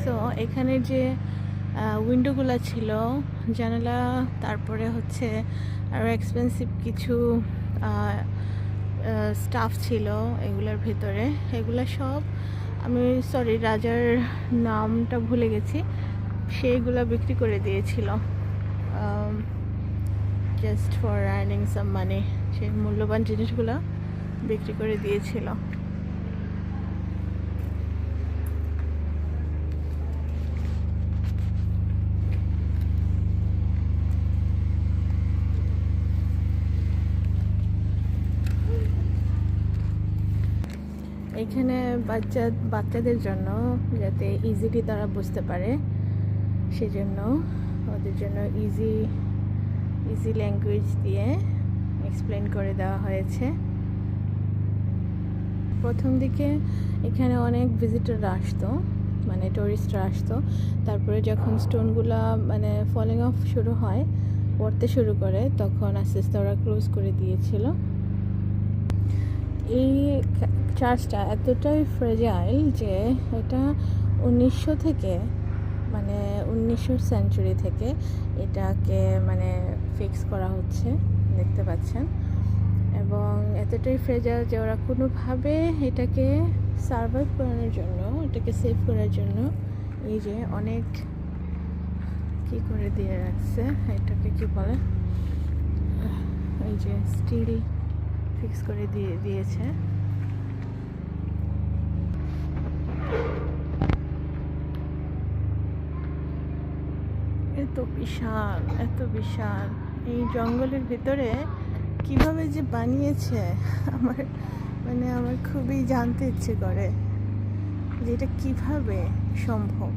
So এখানে যে উইন্ডোগুলো ছিল, জানালা, তারপরে হচ্ছে আরও এক্সপেন্সিভ কিছু স্টাফ ছিল এগুলোর ভিতরে। এগুলো সব আমি রাজার নামটা ভুলে গেছি, সেইগুলো বিক্রি করে দিয়েছিল জাস্ট ফর আর্নিং সাম মানি। সেই মূল্যবান জিনিসগুলো বিক্রি করে দিয়েছিল। এখানে বাচ্চাদের জন্য যাতে ইজিলি তারা বুঝতে পারে, সেজন্য ওদের জন্য ইজি ল্যাঙ্গুয়েজ দিয়ে এক্সপ্লেন করে দেওয়া হয়েছে। প্রথম দিকে এখানে অনেক ভিজিটররা আসতো, মানে টুরিস্টরা আসতো। তারপরে যখন স্টোনগুলা মানে ফলিং অফ শুরু হয়, পড়তে শুরু করে, তখন আস্তে আস্তে ওরা ক্লোজ করে দিয়েছিল। এই চার্চটা এতটাই ফ্রেজাইল যে এটা 1900 থেকে, মানে 1900 সেঞ্চুরি থেকে এটাকে মানে ফিক্স করা হচ্ছে, দেখতে পাচ্ছেন। এবং এতটাই ফ্রেজাইল যে ওরা কোনোভাবে এটাকে সার্ভাইভ করানোর জন্য, এটাকে সেভ করার জন্য এই যে অনেক কি করে দিয়ে রাখছে, এটাকে কি বলে, এই যে স্টিল ফিক্স করে দিয়েছে। এত বিশাল এই জঙ্গলের ভিতরে কিভাবে যে বানিয়েছে, আমার খুবই জানতে ইচ্ছে করে যে এটা কিভাবে সম্ভব।